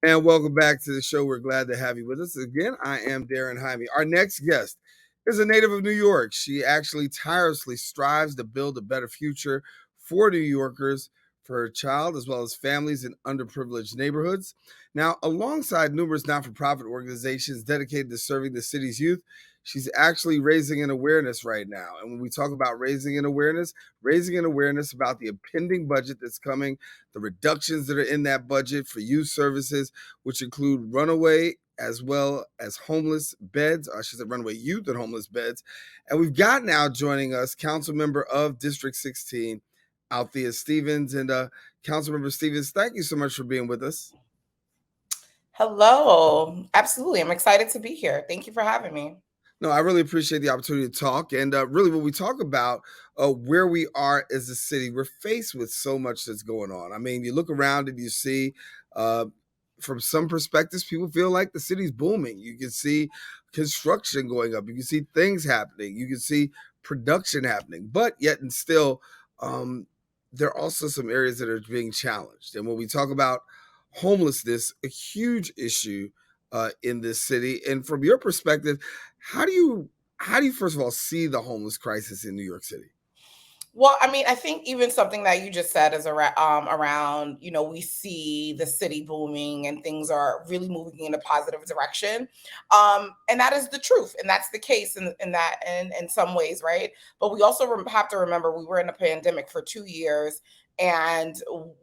And welcome back to the show. We're glad to have you with us again. I am Daren Jaime. Our next guest is a native of New York. She actually tirelessly strives to build a better future for New Yorkers, for her child, as well as families in underprivileged neighborhoods. Now, alongside numerous not for profit organizations dedicated to serving the city's youth, she's actually raising an awareness right now. And when we talk about raising an awareness about the impending budget that's coming, the reductions that are in that budget for youth services, which include runaway as well as homeless beds, or I should say runaway youth and homeless beds. And we've got now joining us council member of District 16, Althea Stevens. And Council Member Stevens, thank you so much for being with us. Hello. Absolutely. I'm excited to be here. Thank you for having me. No, I really appreciate the opportunity to talk. And really, when we talk about where we are as a city, we're faced with so much that's going on. I mean, you look around and you see, from some perspectives, people feel like the city's booming. You can see construction going up. You can see things happening. You can see production happening. But yet and still, there are also some areas that are being challenged. And when we talk about homelessness, a huge issue in this city. And from your perspective, how do you first of all see the homeless crisis in New York City? Well, I mean, I think even something that you just said is around, we see the city booming and things are really moving in a positive direction. And that is the truth. And that's the case in some ways, right? But we also have to remember we were in a pandemic for 2 years and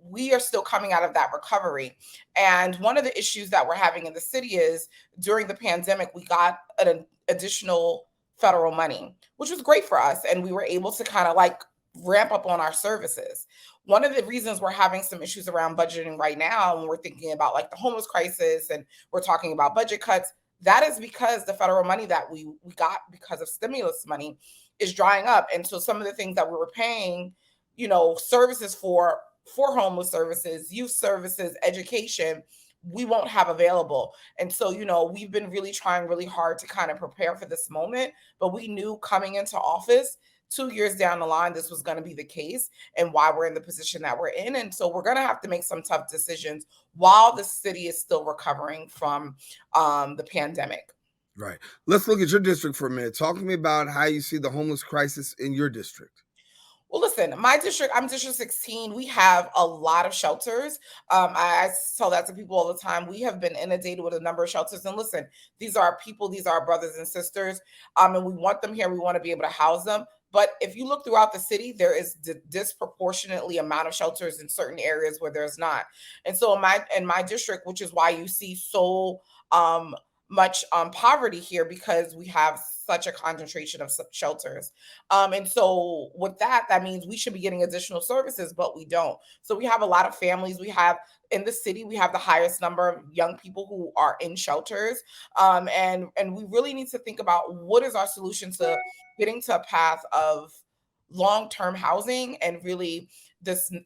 we are still coming out of that recovery. And one of the issues that we're having in the city is during the pandemic, we got an additional federal money, which was great for us. And we were able to kind of like ramp up on our services. One of the reasons we're having some issues around budgeting right now, when we're thinking about like the homeless crisis and we're talking about budget cuts, that is because the federal money that we got because of stimulus money is drying up. And so some of the things that we were paying, services for homeless services, youth services, education, we won't have available. And so, we've been really trying really hard to kind of prepare for this moment, but we knew coming into office 2 years down the line, this was going to be the case and why we're in the position that we're in. And so we're going to have to make some tough decisions while the city is still recovering from the pandemic. Right. Let's look at your district for a minute. Talk to me about how you see the homeless crisis in your district. Well, listen, my district, I'm District 16. We have a lot of shelters. I tell that to people all the time. We have been inundated with a number of shelters. And listen, these are our people, these are our brothers and sisters. And we want them here. We want to be able to house them. But if you look throughout the city, there is disproportionately amount of shelters in certain areas where there's not. And so in my district, which is why you see so much poverty here, because we have such a concentration of shelters. And so with that means we should be getting additional services, but we don't. So we have a lot of families. We have in the city, we have the highest number of young people who are in shelters. And we really need to think about what is our solution to getting to a path of long-term housing and really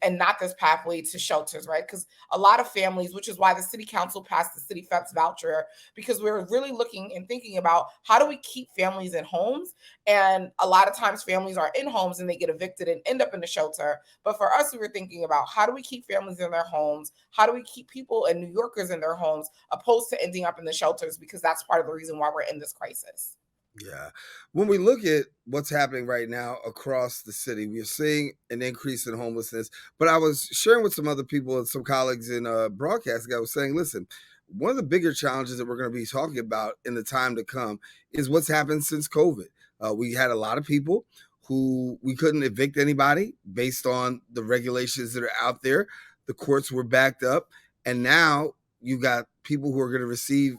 not this pathway to shelters, right? Because a lot of families, which is why the city council passed the city FEPS voucher, because we're really looking and thinking about how do we keep families in homes. And a lot of times families are in homes and they get evicted and end up in the shelter. But for us, we were thinking about how do we keep families in their homes? How do we keep people and New Yorkers in their homes opposed to ending up in the shelters? Because that's part of the reason why we're in this crisis. Yeah. When we look at what's happening right now across the city, we are seeing an increase in homelessness. But I was sharing with some other people and some colleagues in broadcasting. I was saying, listen, one of the bigger challenges that we're going to be talking about in the time to come is what's happened since COVID. We had a lot of people who we couldn't evict anybody based on the regulations that are out there. The courts were backed up. And now you got people who are going to receive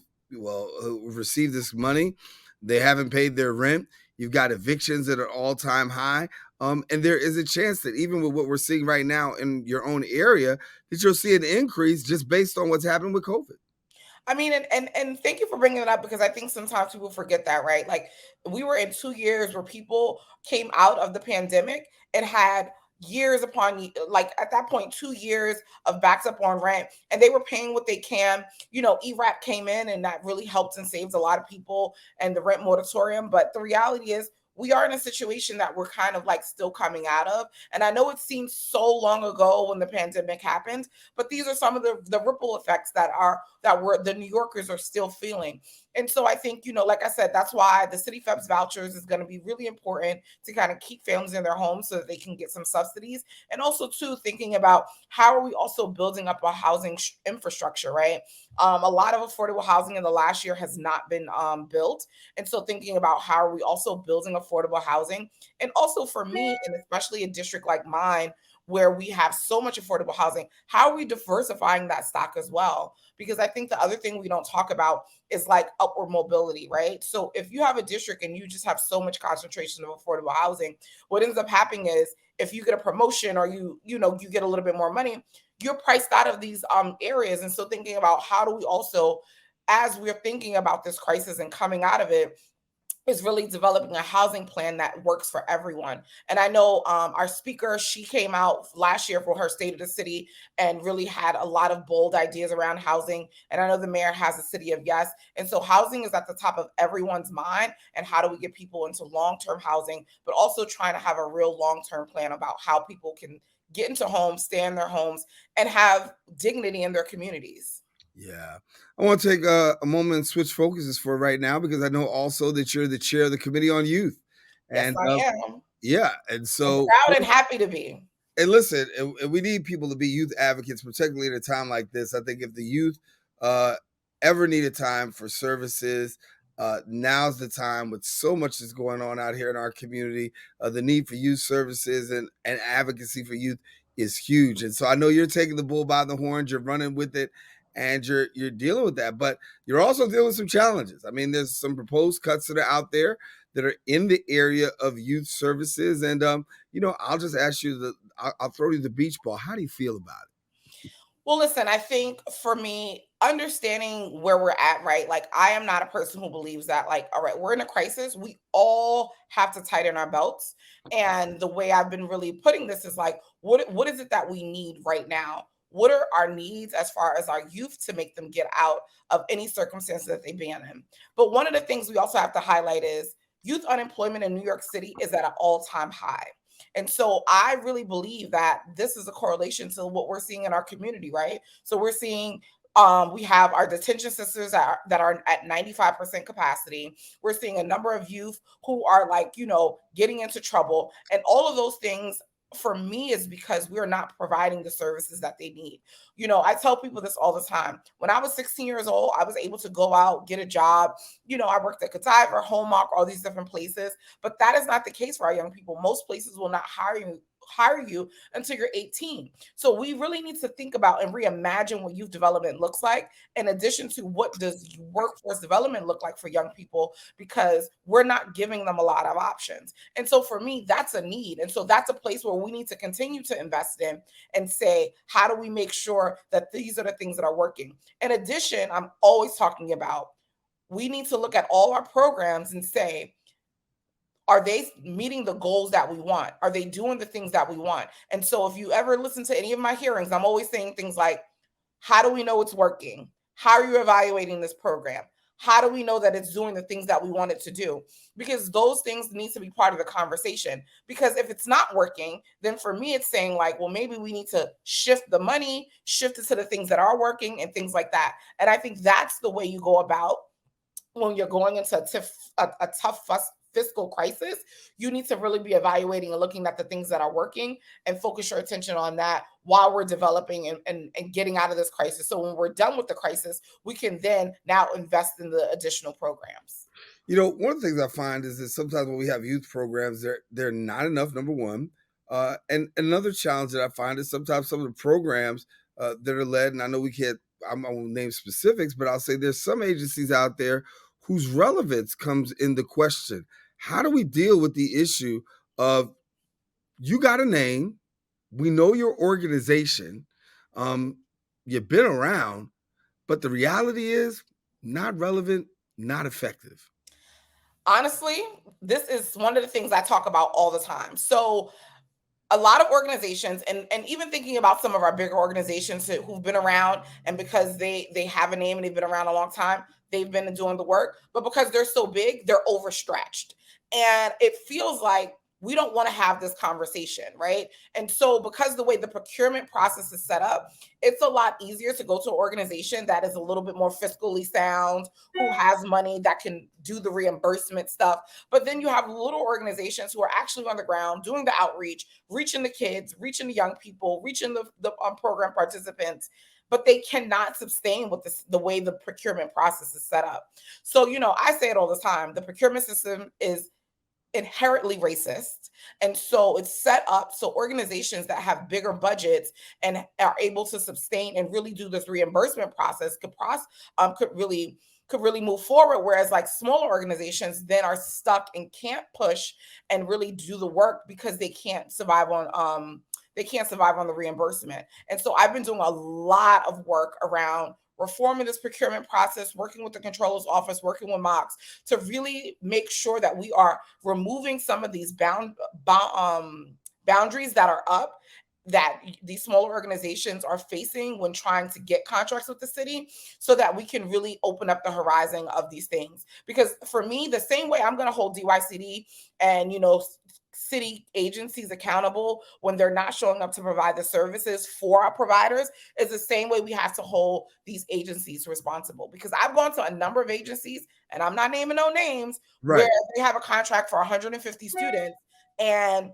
this money. They haven't paid their rent. You've got evictions that are all-time high. And there is a chance that even with what we're seeing right now in your own area, that you'll see an increase just based on what's happening with COVID. I mean, and thank you for bringing it up, because I think sometimes people forget that, right? Like we were in 2 years where people came out of the pandemic and had years upon, like at that point, 2 years of backs up on rent, and they were paying what they can. ERAP came in and that really helped and saved a lot of people and the rent moratorium. But the reality is we are in a situation that we're kind of like still coming out of. And I know it seems so long ago when the pandemic happened, but these are some of the ripple effects that we're the New Yorkers are still feeling. And so I think, like I said, that's why the City Feb's vouchers is going to be really important to kind of keep families in their homes so that they can get some subsidies. And also, too, thinking about how are we also building up a housing infrastructure, right? A lot of affordable housing in the last year has not been built. And so thinking about how are we also building affordable housing. And also for me, and especially a district like mine, where we have so much affordable housing, how are we diversifying that stock as well? Because I think the other thing we don't talk about is like upward mobility, right? So if you have a district and you just have so much concentration of affordable housing, what ends up happening is if you get a promotion or you get a little bit more money, you're priced out of these areas. And so thinking about how do we also, as we're thinking about this crisis and coming out of it, is really developing a housing plan that works for everyone. And I know our speaker, she came out last year for her State of the City and really had a lot of bold ideas around housing. And I know the mayor has a City of Yes. And so housing is at the top of everyone's mind. And how do we get people into long-term housing, but also trying to have a real long-term plan about how people can get into homes, stay in their homes, and have dignity in their communities. Yeah. I want to take a moment and switch focuses for right now because I know also that you're the chair of the Committee on Youth. Yes, And I am. yeah, and And so proud and happy to be. and listen, and we need people to be youth advocates, particularly at a time like this. I think if the youth uh, ever need a time for services, now's the time with so much that's going on out here in our community. The need for youth services and advocacy for youth is huge. And so I know you're taking the bull by the horns, you're running with it, and you're dealing with that. But you're also dealing with some challenges. I mean, there's some proposed cuts that are out there that are in the area of youth services. And I'll just ask you I'll throw you the beach ball. How do you feel about it? Well, listen, I think for me, understanding where we're at, right? Like, I am not a person who believes that, like, all right, we're in a crisis. We all have to tighten our belts. And the way I've been really putting this is like, what is it that we need right now? What are our needs as far as our youth to make them get out of any circumstance that they've been in? But one of the things we also have to highlight is youth unemployment in New York City is at an all-time high. And so I really believe that this is a correlation to what we're seeing in our community, right? So we're seeing we have our detention centers that are at 95% capacity. We're seeing a number of youth who are like, getting into trouble. And all of those things for me is because we're not providing the services that they need. I tell people this all the time. When I was 16 years old, I was able to go out, get a job. I worked at Godiva, Hallmark, all these different places. But that is not the case for our young people. Most places will not hire you until you're 18. So we really need to think about and reimagine what youth development looks like, in addition to what does workforce development look like for young people, because we're not giving them a lot of options. And so for me, that's a need. And so that's a place where we need to continue to invest in and say, how do we make sure that these are the things that are working? In addition, I'm always talking about, we need to look at all our programs and say, are they meeting the goals that we want? Are they doing the things that we want? And so if you ever listen to any of my hearings, I'm always saying things like, how do we know it's working? How are you evaluating this program? How do we know that it's doing the things that we want it to do? Because those things need to be part of the conversation. Because if it's not working, then for me, it's saying like, well, maybe we need to shift the money, shift it to the things that are working and things like that. And I think that's the way you go about when you're going into a tough fiscal crisis. You need to really be evaluating and looking at the things that are working and focus your attention on that while we're developing and getting out of this crisis. So when we're done with the crisis, we can then now invest in the additional programs. One of the things I find is that sometimes when we have youth programs, they're not enough. Number one, and another challenge that I find is sometimes some of the programs that are led, and I know we can't. I won't name specifics, but I'll say there's some agencies out there whose relevance comes into question. How do we deal with the issue of you got a name, we know your organization, you've been around, but the reality is not relevant, not effective. Honestly, this is one of the things I talk about all the time. So a lot of organizations, and even thinking about some of our bigger organizations who've been around, and because they have a name and they've been around a long time, they've been doing the work, but because they're so big, they're overstretched. And it feels like we don't want to have this conversation, right? And so, because the way the procurement process is set up, it's a lot easier to go to an organization that is a little bit more fiscally sound, who has money that can do the reimbursement stuff. But then you have little organizations who are actually on the ground doing the outreach, reaching the kids, reaching the young people, reaching the program participants, but they cannot sustain with the way the procurement process is set up. So, I say it all the time, the procurement system is inherently racist. And so it's set up so organizations that have bigger budgets and are able to sustain and really do this reimbursement process could really move forward, whereas like smaller organizations then are stuck and can't push and really do the work because they can't survive on the reimbursement. And so I've been doing a lot of work around reforming this procurement process, working with the controller's office, working with Mox to really make sure that we are removing some of these boundaries that are up that these smaller organizations are facing when trying to get contracts with the city, so that we can really open up the horizon of these things. Because for me, the same way I'm going to hold DYCD and city agencies accountable when they're not showing up to provide the services for our providers, is the same way we have to hold these agencies responsible. Because I've gone to a number of agencies, and I'm not naming no names, where Right. they have a contract for 150 students, and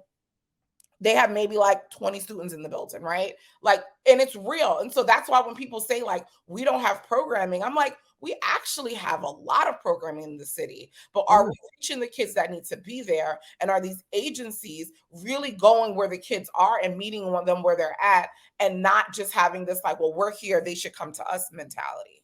they have maybe like 20 students in the building, right? Like, and it's real. And so that's why when people say like we don't have programming, I'm like, we actually have a lot of programming in the city, but Oh, are we reaching the kids that need to be there? And are these agencies really going where the kids are and meeting them where they're at, and not just having this like, well, we're here, they should come to us mentality?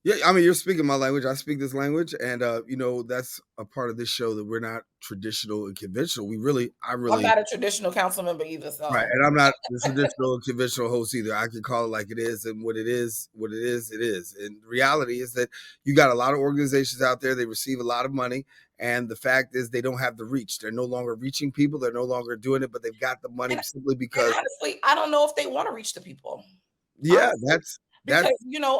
yeah, I mean, you're speaking my language. I speak this language, and that's a part of this show that we're not traditional and conventional. I I'm really, not a traditional council member either, right, so and I'm not the traditional and conventional host either. I can call it like it is, and what it is, it is. And the reality is that you got a lot of organizations out there. They receive a lot of money, and the fact is they don't have the reach. They're no longer reaching people. They're no longer doing it, but they've got the money and, simply and because, honestly, I don't know if they want to reach the people. yeah, Honestly. that's Because,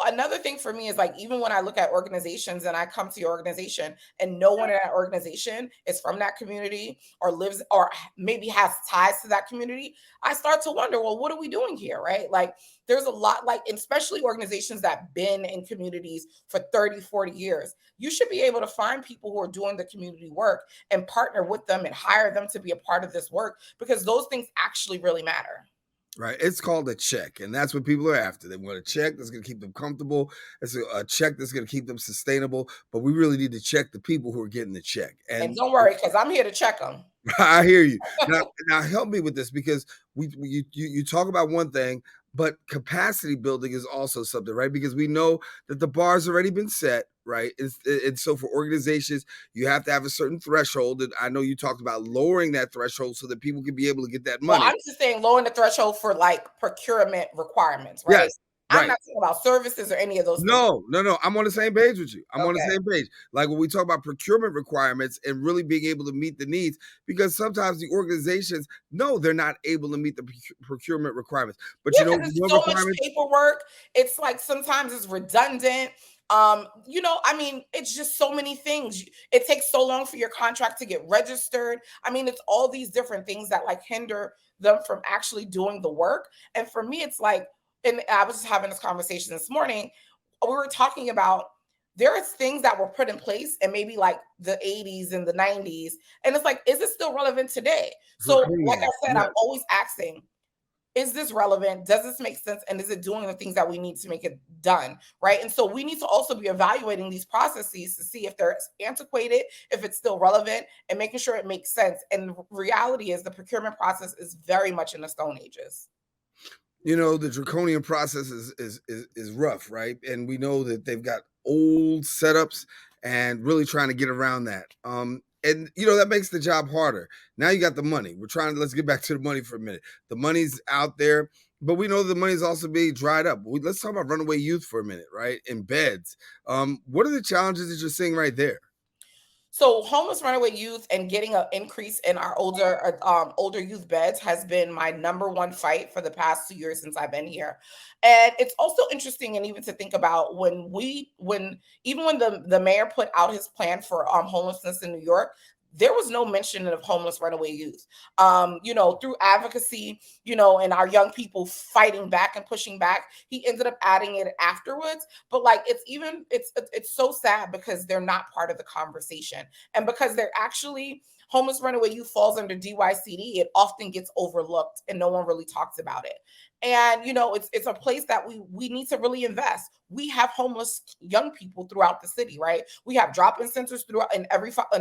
another thing for me is like, even when I look at organizations and I come to your organization and no one in that organization is from that community or lives or maybe has ties to that community, I start to wonder, well, what are we doing here? Right. Like, there's a lot, like, especially organizations that been in communities for 30, 40 years. You should be able to find people who are doing the community work and partner with them and hire them to be a part of this work, because those things actually really matter. right. It's called a check, and that's what people are after. They want a check that's going to keep them comfortable. It's a check that's going to keep them sustainable. But we really need to check the people who are getting the check. And And don't worry, because I'm here to check them. I hear you. Now help me with this, because you talk about one thing, but capacity building is also something, right? Because we know that the bar's already been set, right? And so for organizations, you have to have a certain threshold. And I know you talked about lowering that threshold so that people can be able to get that Well, money. I'm just saying lowering the threshold for like procurement requirements, right? Yes, I'm right. not talking about services or any of those things. No, no, no. I'm on the same page with you. I'm on the Okay. same page. Like when we talk about procurement requirements and really being able to meet the needs, because sometimes the organizations know they're not able to meet the procurement requirements. But Yeah, you know because it's what so much requirements? paperwork. It's like sometimes it's redundant. I mean, it's just so many things. It takes so long for your contract to get registered. I mean, it's all these different things that like hinder them from actually doing the work. And for me, it's like, and I was just having this conversation this morning. We were talking about there are things that were put in place in maybe like the 80s and the 90s. And it's like, is it still relevant today? So, like Draconian. I said, Yes. I'm always asking, is this relevant? Does this make sense? And is it doing the things that we need to make it done? Right. And so we need to also be evaluating these processes to see if they're antiquated, if it's still relevant, and making sure it makes sense. And the reality is the procurement process is very much in the Stone Ages. The draconian process is rough, right? And we know that they've got old setups and really trying to get around that. And that makes the job harder. Now you got the money. Let's get back to the money for a minute. The money's out there, but we know the money's also being dried up. Let's talk about runaway youth for a minute, right? In beds. What are the challenges that you're seeing right there? So homeless runaway youth and getting an increase in our older youth beds has been my number one fight for the past 2 years since I've been here. And it's also interesting, and even to think about when even when the mayor put out his plan for homelessness in New York, there was no mention of homeless runaway youth. Through advocacy, and our young people fighting back and pushing back, he ended up adding it afterwards. But like, it's so sad because they're not part of the conversation, and because they're actually homeless runaway youth falls under DYCD, it often gets overlooked and no one really talks about it. And it's a place that we need to really invest. We have homeless young people throughout the city, right? We have drop-in centers throughout in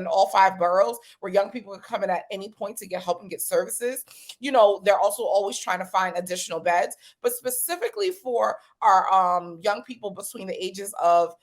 all 5 boroughs where young people can come in at any point to get help and get services. They're also always trying to find additional beds, but specifically for our young people between the ages of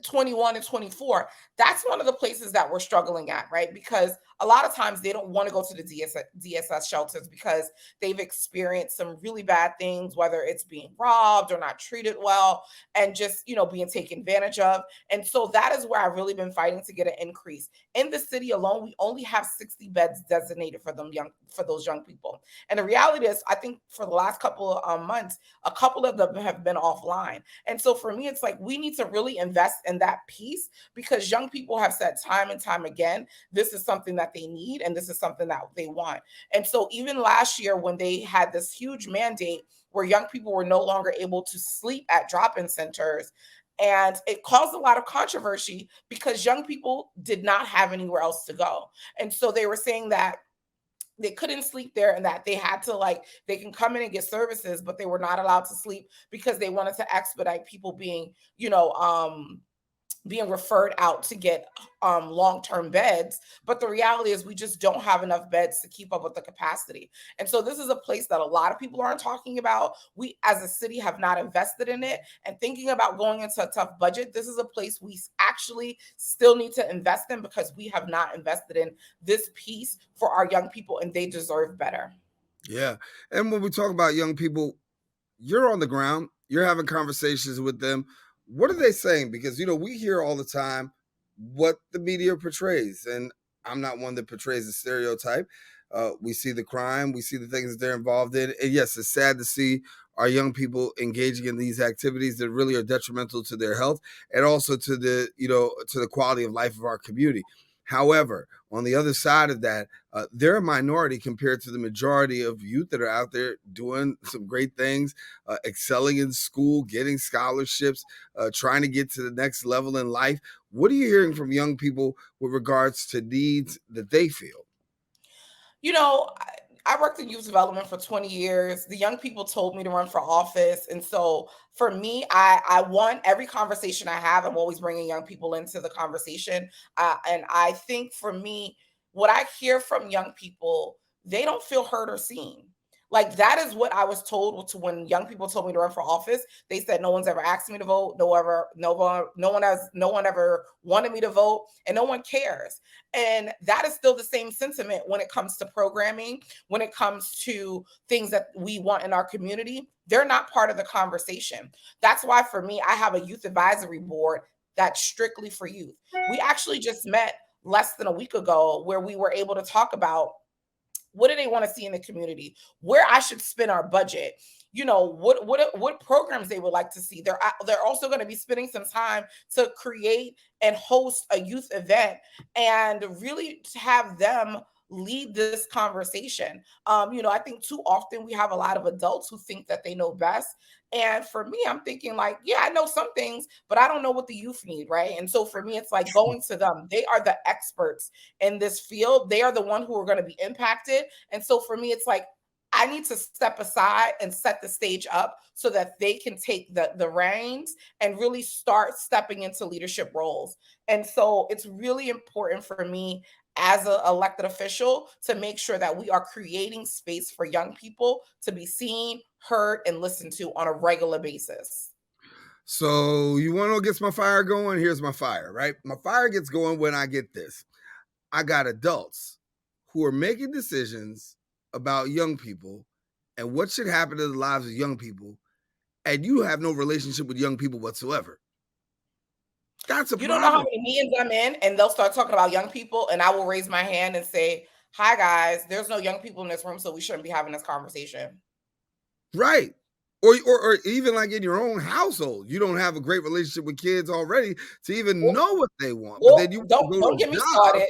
21 and 24, that's one of the places that we're struggling at, right? Because a lot of times they don't want to go to the DSS shelters because they've experienced some really bad things, whether it's being robbed or not treated well, and just, being taken advantage of. And so that is where I've really been fighting to get an increase. In the city alone, we only have 60 beds designated for those young people. And the reality is, I think for the last couple of months, a couple of them have been offline. And so for me, it's like we need to really invest in that piece, because young people have said time and time again, this is something that they need and this is something that they want. And so even last year, when they had this huge mandate where young people were no longer able to sleep at drop-in centers, and it caused a lot of controversy because young people did not have anywhere else to go. And so they were saying that they couldn't sleep there, and that they had to, like, they can come in and get services, but they were not allowed to sleep because they wanted to expedite people being referred out to get long-term beds. But the reality is we just don't have enough beds to keep up with the capacity. And so this is a place that a lot of people aren't talking about. We as a city have not invested in it. And thinking about going into a tough budget, this is a place we actually still need to invest in, because we have not invested in this piece for our young people, and they deserve better. Yeah. And when we talk about young people, you're on the ground, you're having conversations with them. What are they saying? Because, we hear all the time what the media portrays. And I'm not one that portrays a stereotype. We see the crime, we see the things that they're involved in. And yes, it's sad to see our young people engaging in these activities that really are detrimental to their health and also to the quality of life of our community. However, on the other side of that, they're a minority compared to the majority of youth that are out there doing some great things, excelling in school, getting scholarships, trying to get to the next level in life. What are you hearing from young people with regards to needs that they feel? I worked in youth development for 20 years. The young people told me to run for office. And so for me, I want every conversation I have, I'm always bringing young people into the conversation. And I think for me, what I hear from young people, they don't feel heard or seen. Like, that is what I was told to when young people told me to run for office. They said no one's ever asked me to vote, no one ever wanted me to vote, and no one cares. And that is still the same sentiment when it comes to programming, when it comes to things that we want in our community. They're not part of the conversation. That's why for me, I have a youth advisory board that's strictly for youth. We actually just met less than a week ago where we were able to talk about what do they want to see in the community, where I should spend our budget, what programs they would like to see. They're also going to be spending some time to create and host a youth event and really to have them lead this conversation. I think too often we have a lot of adults who think that they know best. And for me, I'm thinking like, yeah, I know some things, but I don't know what the youth need, right? And so for me, it's like going to them. They are the experts in this field. They are the one who are going to be impacted. And so for me, it's like I need to step aside and set the stage up so that they can take the reins and really start stepping into leadership roles. And so it's really important for me as an elected official to make sure that we are creating space for young people to be seen, heard, and listened to on a regular basis. So you want to know what gets my fire going? Here's my fire, right? My fire gets going when I get this. I got adults who are making decisions about young people and what should happen to the lives of young people, and you have no relationship with young people whatsoever. That's a You don't know how problem. many meetings I'm in, and they'll start talking about young people, and I will raise my hand and say, "Hi, guys, there's no young people in this room, so we shouldn't be having this conversation." Right. or even like in your own household, you don't have a great relationship with kids already to even Well, know what they want. But well, then you want to don't go to don't a get me job started.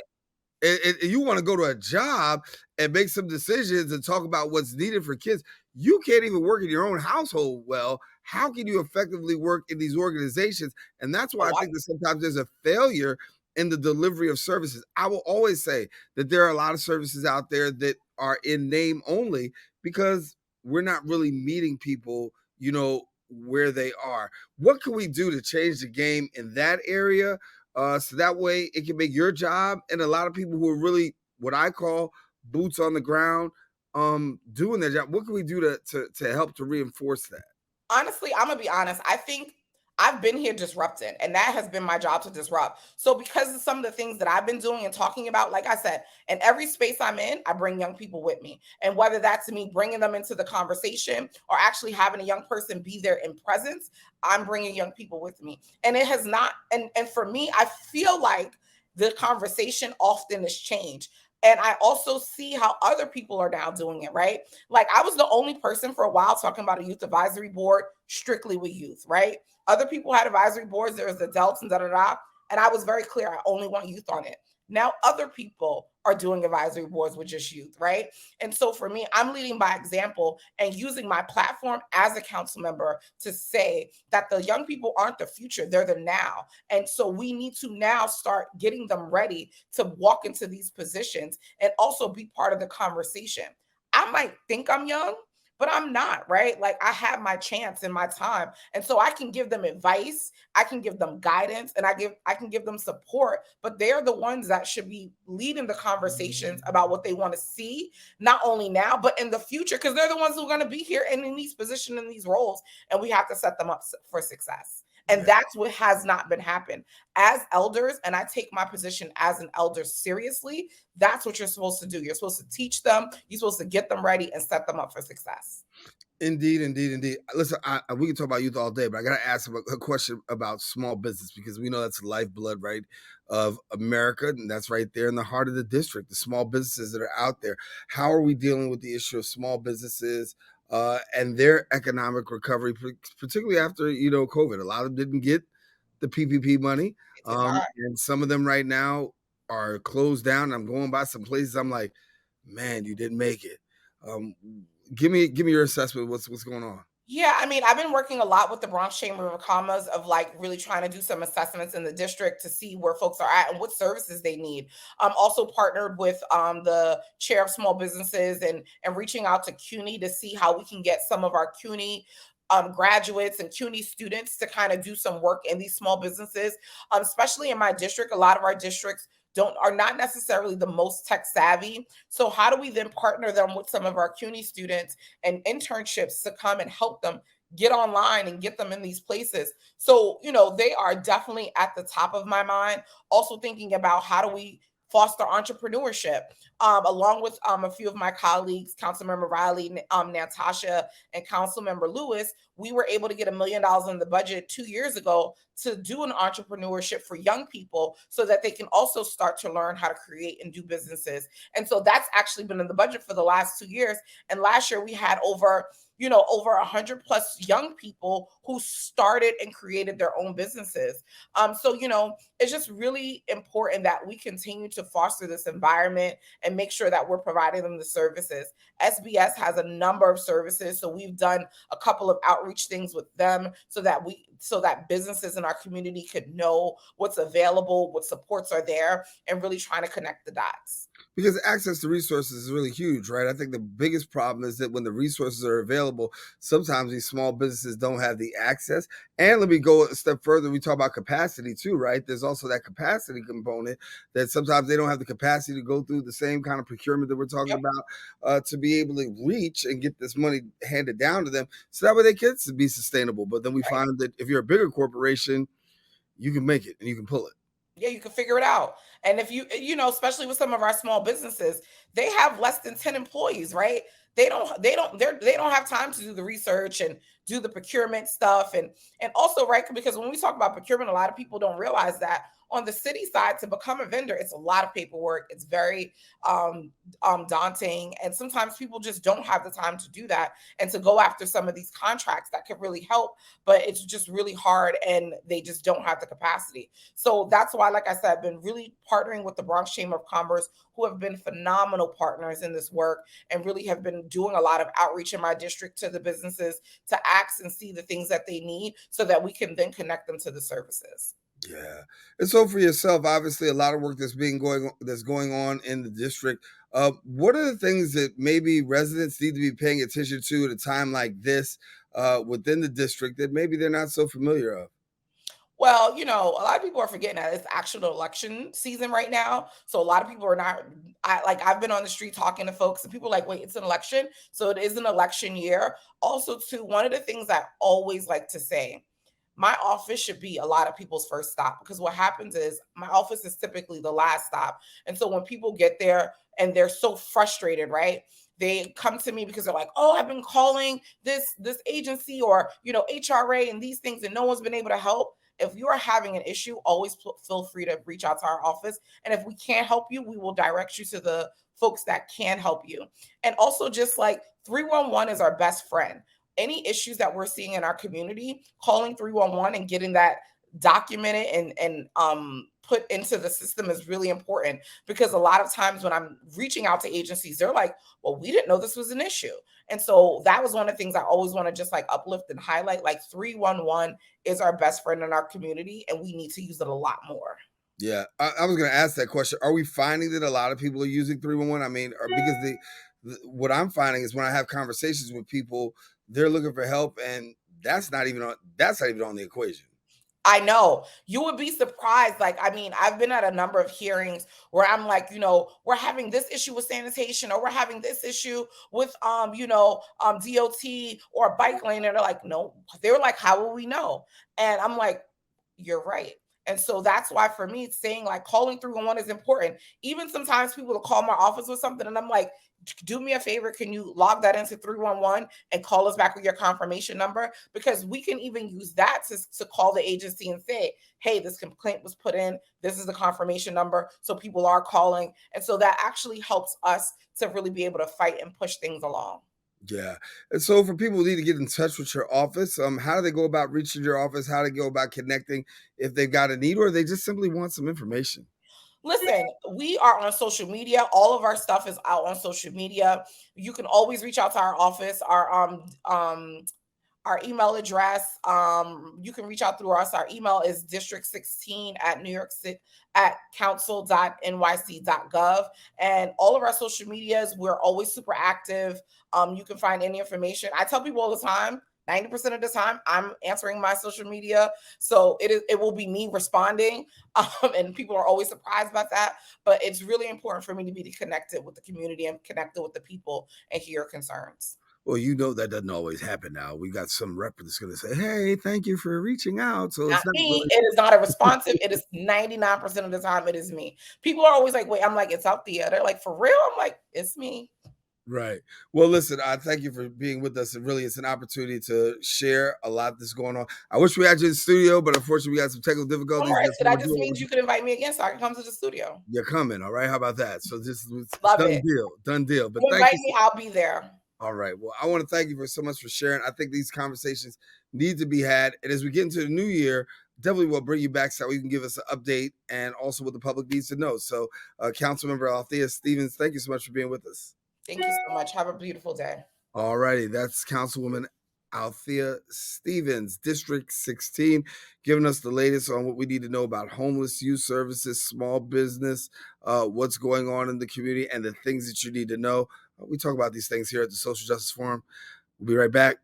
and you want to go to a job and make some decisions and talk about what's needed for kids. You can't even work in your own household well. How can you effectively work in these organizations? And that's why I Oh, think that sometimes there's a failure in the delivery of services. I will always say that there are a lot of services out there that are in name only because we're not really meeting people, where they are. What can we do to change the game in that area? So that way it can make your job and a lot of people who are really what I call boots on the ground, doing their job. What can we do to help to reinforce that? honestly, I'm gonna be honest. I think I've been here disrupting, and that has been my job to disrupt. So, because of some of the things that I've been doing and talking about, like I said, in every space I'm in, I bring young people with me. And whether that's me bringing them into the conversation or actually having a young person be there in presence, I'm bringing young people with me. And it has not, and for me, I feel like the conversation often has changed. And I also see how other people are now doing it, right? Like I was the only person for a while talking about a youth advisory board strictly with youth, right? Other people had advisory boards, there was adults and da da da. And I was very clear, I only want youth on it. Now other people are doing advisory boards with just youth, right? And so for me, I'm leading by example and using my platform as a council member to say that the young people aren't the future, they're the now. And so we need to now start getting them ready to walk into these positions and also be part of the conversation. I might think I'm young, but I'm not, right? Like I have my chance and my time. And so I can give them advice, I can give them guidance, and I can give them support, but they're the ones that should be leading the conversations about what they want to see, not only now, but in the future, because they're the ones who are going to be here and in these positions, in these roles, and we have to set them up for success. And Yeah. that's what has not been happening. As elders, and I take my position as an elder seriously, that's what you're supposed to do. You're supposed to teach them, you're supposed to get them ready and set them up for success. Indeed, indeed, indeed. Listen, we can talk about youth all day, but I got to ask a question about small business because we know that's the lifeblood, right, of America, and that's right there in the heart of the district. The small businesses that are out there. How are we dealing with the issue of small businesses and their economic recovery, particularly after COVID? A lot of them didn't get the PPP money, It did not. and some of them right now are closed down. I'm going by some places. I'm like, man, you didn't make it. Um, give me your assessment of what's going on. Yeah, I mean, I've been working a lot with the Bronx Chamber of Commerce of like really trying to do some assessments in the district to see where folks are at and what services they need. Also partnered with the chair of small businesses and reaching out to CUNY to see how we can get some of our CUNY graduates and CUNY students to kind of do some work in these small businesses, especially in my district. A lot of our districts don't are not necessarily the most tech savvy. So how do we then partner them with some of our CUNY students and internships to come and help them get online and get them in these places? So, they are definitely at the top of my mind. Also thinking about how do we foster entrepreneurship, along with a few of my colleagues, Councilmember Riley, Natasha, and Councilmember Lewis. We were able to get $1 million in the budget 2 years ago to do an entrepreneurship for young people so that they can also start to learn how to create and do businesses. And so that's actually been in the budget for the last 2 years. And last year we had over 100 plus young people who started and created their own businesses. So it's just really important that we continue to foster this environment and make sure that we're providing them the services. SBS has a number of services, so we've done a couple of outreach things with them so that businesses in our community could know what's available, what supports are there, and really trying to connect the dots. Because access to resources is really huge, right? I think the biggest problem is that when the resources are available, sometimes these small businesses don't have the access. And let me go a step further. We talk about capacity too, right? There's also that capacity component that sometimes they don't have the capacity to go through the same kind of procurement that we're talking Yep. about to be able to reach and get this money handed down to them so that way they can be sustainable. But then we Right. find that if you're a bigger corporation, you can make it and you can pull it. Yeah, you can figure it out. And if especially with some of our small businesses, they have less than 10 employees, right? They don't have time to do the research and do the procurement stuff. And also, right, because when we talk about procurement, a lot of people don't realize that on the city side, to become a vendor, it's a lot of paperwork. It's very daunting, and sometimes people just don't have the time to do that and to go after some of these contracts that could really help, but it's just really hard and they just don't have the capacity. So that's why, like I said, I've been really partnering with the Bronx Chamber of Commerce, who have been phenomenal partners in this work and really have been doing a lot of outreach in my district to the businesses to ask and see the things that they need so that we can then connect them to the services. Yeah. And so for yourself, obviously a lot of work that's going on in the district. What are the things that maybe residents need to be paying attention to at a time like this within the district that maybe they're not so familiar of? Well, a lot of people are forgetting that it's actual election season right now. So a lot of people are not. I've been on the street talking to folks, and people are like, "Wait, it's an election, so it is an election year." Also, too, one of the things I always like to say, my office should be a lot of people's first stop, because what happens is my office is typically the last stop, and so when people get there and they're so frustrated, right? They come to me because they're like, "Oh, I've been calling this agency or HRA and these things, and no one's been able to help." If you are having an issue, always feel free to reach out to our office. And if we can't help you, we will direct you to the folks that can help you. And also, just like 311 is our best friend. Any issues that we're seeing in our community, calling 311 and getting that documented and put into the system is really important, because a lot of times when I'm reaching out to agencies, they're like, well, we didn't know this was an issue. And so that was one of the things I always want to just like uplift and highlight. Like 311 is our best friend in our community, and we need to use it a lot more. Yeah, I was going to ask that question. Are we finding that a lot of people are using 311? I mean, or because what I'm finding is when I have conversations with people, they're looking for help, and that's not even on the equation. I know. You would be surprised. Like, I mean, I've been at a number of hearings where I'm like, we're having this issue with sanitation, or we're having this issue with DOT or bike lane. And they're like, no. They were like, how will we know? And I'm like, you're right. And so that's why for me, saying like calling 311 is important. Even sometimes people will call my office with something, and I'm like, do me a favor, can you log that into 311 and call us back with your confirmation number? Because we can even use that to call the agency and say, hey, this complaint was put in, this is the confirmation number, so people are calling. And so that actually helps us to really be able to fight and push things along. Yeah. And so for people who need to get in touch with your office, how do they go about reaching your office? How do they go about connecting if they've got a need, or they just simply want some information? Listen, we are on social media. All of our stuff is out on social media. You can always reach out to our office. Our email address, you can reach out through us. Our email is district16 at New York City at council.nyc.gov. And all of our social medias, we're always super active. You can find any information. I tell people all the time, 90% of the time I'm answering my social media, so it will be me responding. And people are always surprised about that, but it's really important for me to be connected with the community and connected with the people and hear concerns. Well, that doesn't always happen now. We got some rep that's going to say, hey, thank you for reaching out. So Not it's not me. really. It is not a responsive. It is 99% of the time it is me. People are always like, wait, I'm like, it's Althea. They're like, for real? I'm like, it's me. Right. Well, listen, I thank you for being with us. And really, it's an opportunity to share a lot that's going on. I wish we had you in the studio, but unfortunately, we got some technical Don't difficulties. worry. That's So what that we're just doing. means you can invite me again so I can come to the studio. You're coming. All right. How about that? So this is Love done it. deal. Done deal. But You thank invite you. me, I'll be there. All right. Well, I want to thank you for so much for sharing. I think these conversations need to be had. And as we get into the new year, definitely will bring you back so you can give us an update and also what the public needs to know. So, Councilmember Althea Stevens, thank you so much for being with us. Thank you so much. Have a beautiful day. All righty. That's Councilwoman Althea Stevens, District 16, giving us the latest on what we need to know about homeless youth services, small business, what's going on in the community, and the things that you need to know. We talk about these things here at the Social Justice Forum. We'll be right back.